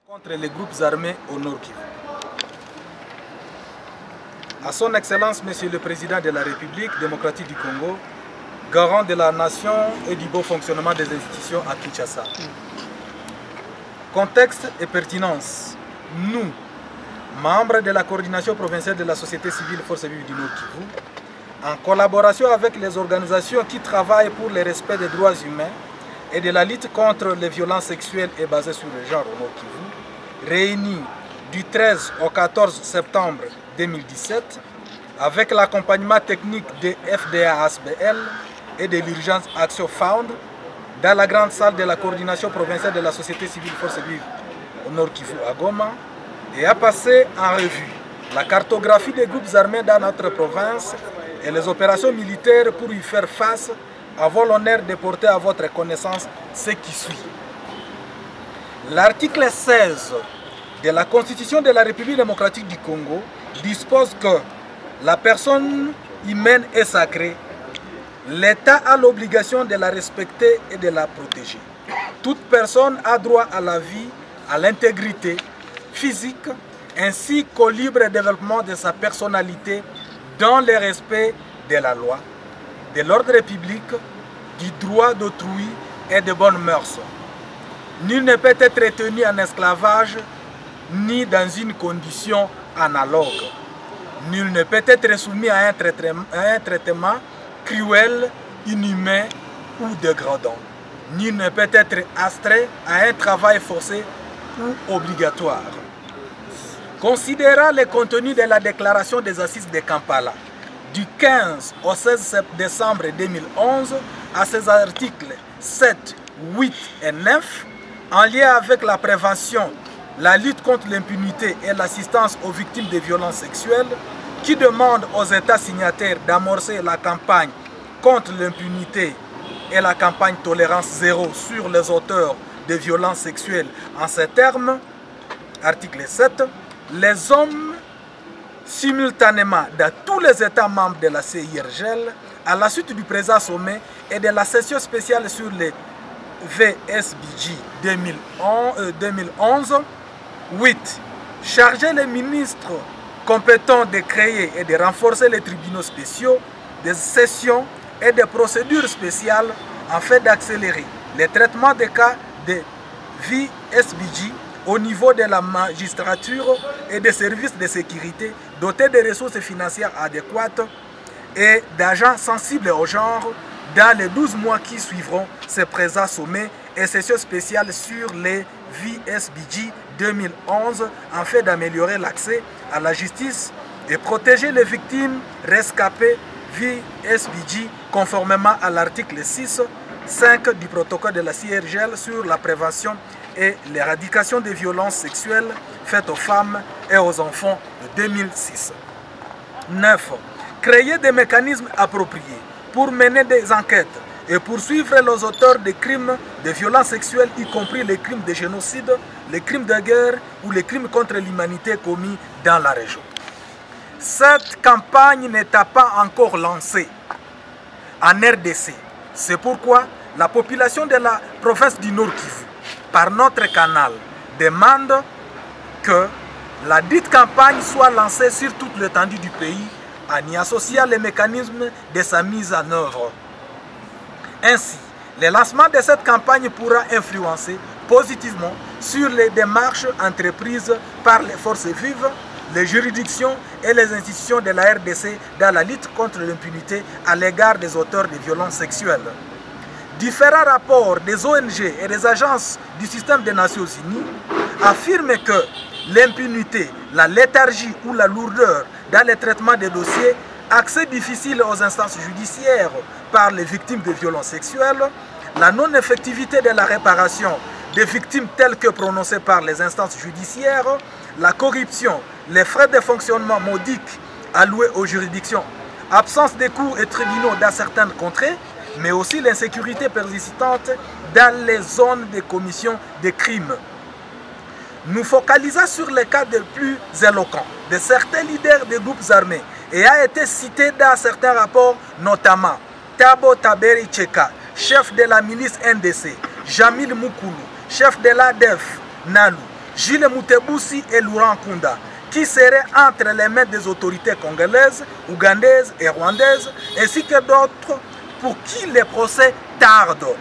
contre les groupes armés au Nord Kivu. À son Excellence, Monsieur le Président de la République démocratique du Congo, garant de la nation et du bon fonctionnement des institutions à Kinshasa. Contexte et pertinence. Nous, membres de la coordination provinciale de la société civile Force vive du Nord Kivu, en collaboration avec les organisations qui travaillent pour le respect des droits humains et de la lutte contre les violences sexuelles et basées sur le genre au Nord Kivu, réunis du 13 au 14 septembre 2017, avec l'accompagnement technique de FDA-ASBL et de l'urgence Action Found, dans la grande salle de la coordination provinciale de la société civile Force vive au Nord Kivu à Goma, et a passé en revue la cartographie des groupes armés dans notre province et les opérations militaires pour y faire face. Avons l'honneur de porter à votre connaissance ce qui suit. L'article 16 de la Constitution de la République démocratique du Congo dispose que la personne humaine est sacrée. L'État a l'obligation de la respecter et de la protéger. Toute personne a droit à la vie, à l'intégrité physique, ainsi qu'au libre développement de sa personnalité dans le respect de la loi, de l'ordre public, du droit d'autrui et de bonnes mœurs. Nul ne peut être tenu en esclavage ni dans une condition analogue. Nul ne peut être soumis à un traitement cruel, inhumain ou dégradant. Nul ne peut être astreint à un travail forcé ou obligatoire. Considérant le contenu de la déclaration des assises de Kampala du 15 au 16 décembre 2011 à ses articles 7, 8 et 9 en lien avec la prévention, la lutte contre l'impunité et l'assistance aux victimes de violences sexuelles, qui demande aux États signataires d'amorcer la campagne contre l'impunité et la campagne tolérance zéro sur les auteurs de violences sexuelles. En ces termes, article 7, les hommes simultanément dans tous les États membres de la CIRGL, à la suite du présent sommet et de la session spéciale sur les VSBJ 2011, 8. Charger les ministres compétents de créer et de renforcer les tribunaux spéciaux, des sessions et des procédures spéciales afin d'accélérer les traitements des cas de VSBJ au niveau de la magistrature et des services de sécurité dotés de ressources financières adéquates et d'agents sensibles au genre dans les 12 mois qui suivront ce présent sommet et session spéciale sur les VSBJ 2011 afin d'améliorer l'accès à la justice et protéger les victimes rescapées VSBJ conformément à l'article 6, 5 du protocole de la CIRGL sur la prévention et l'éradication des violences sexuelles faites aux femmes et aux enfants de 2006. 9. Créer des mécanismes appropriés pour mener des enquêtes et poursuivre les auteurs de crimes de violences sexuelles, y compris les crimes de génocide, les crimes de guerre ou les crimes contre l'humanité commis dans la région. Cette campagne n'est pas encore lancée en RDC. C'est pourquoi la population de la province du Nord Kivu, par notre canal, demande que la dite campagne soit lancée sur toute l'étendue du pays en y associant les mécanismes de sa mise en œuvre. Ainsi, le lancement de cette campagne pourra influencer positivement sur les démarches entreprises par les forces vives, les juridictions et les institutions de la RDC dans la lutte contre l'impunité à l'égard des auteurs de violences sexuelles. Différents rapports des ONG et des agences du système des Nations Unies affirment que l'impunité, la léthargie ou la lourdeur dans le traitement des dossiers, accès difficile aux instances judiciaires par les victimes de violences sexuelles, la non-effectivité de la réparation des victimes telles que prononcées par les instances judiciaires, la corruption, les frais de fonctionnement modiques alloués aux juridictions, absence de cours et tribunaux dans certaines contrées, mais aussi l'insécurité persistante dans les zones de commission de crimes. Nous focalisons sur les cas les plus éloquents de certains leaders des groupes armés et a été cité dans certains rapports, notamment Tabo Taberi Tcheka, chef de la milice NDC, Jamil Moukoulou, chef de l'ADEF Nalou, Jules Mutebusi et Laurent Nkunda, qui seraient entre les mains des autorités congolaises, ougandaises et rwandaises, ainsi que d'autres pour qui les procès tardent.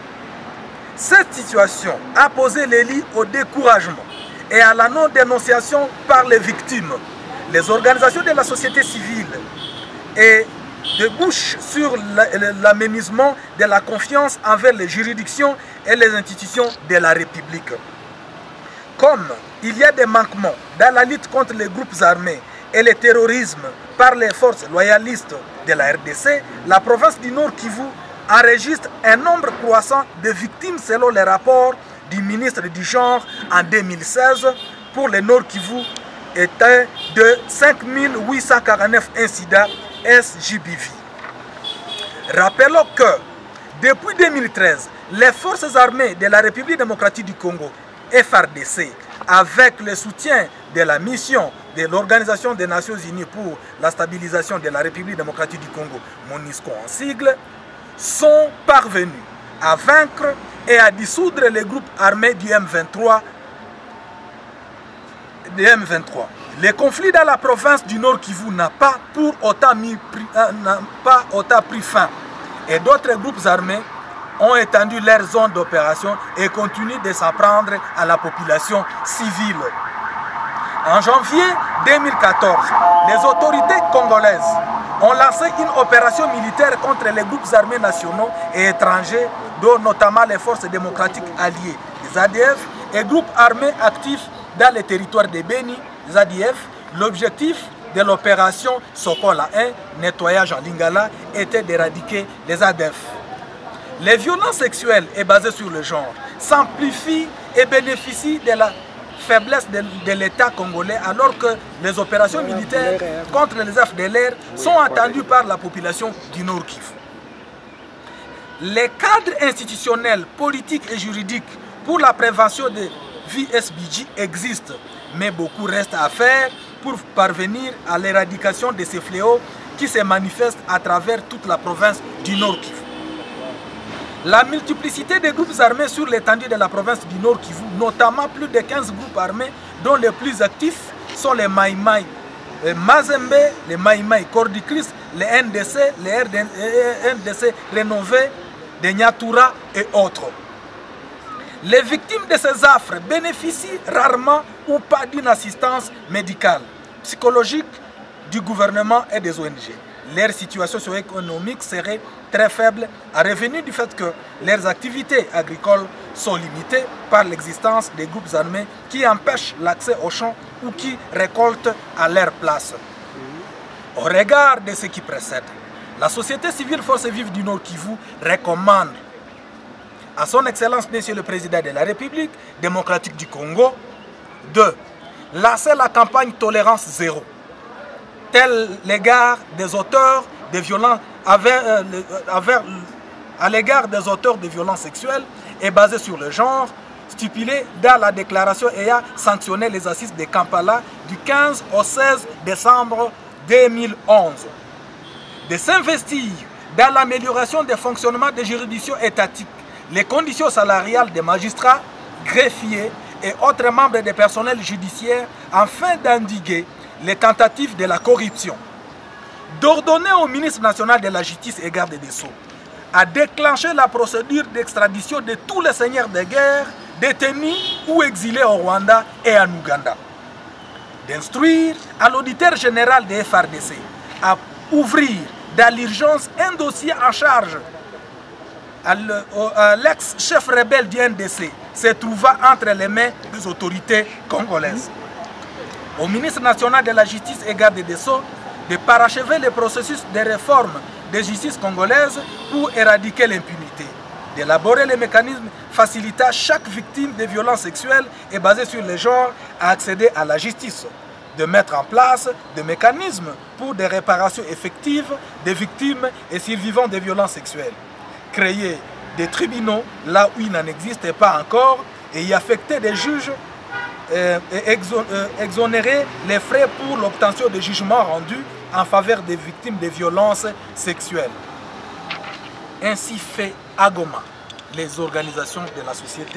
Cette situation a posé les lits au découragement et à la non-dénonciation par les victimes. Les organisations de la société civile et débouchent sur l'amenuisement de la confiance envers les juridictions et les institutions de la République. Comme il y a des manquements dans la lutte contre les groupes armés et le terrorisme par les forces loyalistes de la RDC, la province du Nord Kivu enregistre un nombre croissant de victimes selon les rapports du ministre du Genre en 2016 pour le Nord Kivu était de 5849 incidents SJBV. Rappelons que depuis 2013, les forces armées de la République démocratique du Congo, FARDC, avec le soutien de la mission de l'Organisation des Nations Unies pour la stabilisation de la République démocratique du Congo, MONUSCO en sigle, sont parvenus à vaincre et à dissoudre les groupes armés du M23. Le conflit dans la province du Nord Kivu n'a pas pour autant pris fin et d'autres groupes armés ont étendu leur zone d'opération et continuent de s'en prendre à la population civile. En janvier 2014, les autorités congolaises ont lancé une opération militaire contre les groupes armés nationaux et étrangers, dont notamment les forces démocratiques alliées, les ADF, et groupes armés actifs dans les territoires de Beni, les ADF. L'objectif de l'opération Sokola 1, nettoyage en Lingala, était d'éradiquer les ADF. Les violences sexuelles et basées sur le genre s'amplifient et bénéficient de la faiblesse de l'État congolais alors que les opérations militaires contre les FDLR sont attendues par la population du Nord Kivu. Les cadres institutionnels, politiques et juridiques pour la prévention de VSBJ existent, mais beaucoup reste à faire pour parvenir à l'éradication de ces fléaux qui se manifestent à travers toute la province du Nord Kivu. La multiplicité des groupes armés sur l'étendue de la province du Nord Kivu, notamment plus de 15 groupes armés dont les plus actifs sont les Maïmaï, les Mazembe, les Maïmaï Cordicris, les NDC, les NDC rénovés, des Nyatura et autres. Les victimes de ces affres bénéficient rarement ou pas d'une assistance médicale, psychologique du gouvernement et des ONG. Leur situation socio-économique serait très faible à revenu du fait que leurs activités agricoles sont limitées par l'existence des groupes armés qui empêchent l'accès aux champs ou qui récoltent à leur place. Au regard de ce qui précède, la société civile Forces Vives du Nord Kivu recommande à son Excellence Monsieur le Président de la République démocratique du Congo de lancer la campagne Tolérance Zéro, tel l'égard des auteurs de violences à l'égard des auteurs de violences sexuelles et basées sur le genre, stipulé dans la déclaration ayant sanctionné les assises de Kampala du 15 au 16 décembre 2011. De s'investir dans l'amélioration des fonctionnements des juridictions étatiques, les conditions salariales des magistrats, greffiers et autres membres des personnels judiciaires afin d'endiguer les tentatives de la corruption. D'ordonner au ministre national de la Justice et garde des Sceaux à déclencher la procédure d'extradition de tous les seigneurs de guerre détenus ou exilés au Rwanda et en Ouganda. D'instruire à l'auditeur général des FARDC à ouvrir dans l'urgence un dossier en charge à l'ex-chef rebelle du NDC se trouvant entre les mains des autorités congolaises. Au ministre national de la Justice et garde des Sceaux de parachever le processus de réforme de justice congolaise pour éradiquer l'impunité, d'élaborer les mécanismes facilitant chaque victime de violences sexuelles et basées sur le genre à accéder à la justice, de mettre en place des mécanismes pour des réparations effectives des victimes et survivants de violences sexuelles, créer des tribunaux là où il n'en existe pas encore et y affecter des juges et exonérer les frais pour l'obtention de jugements rendus en faveur des victimes de violences sexuelles. Ainsi fait à Goma les organisations de la société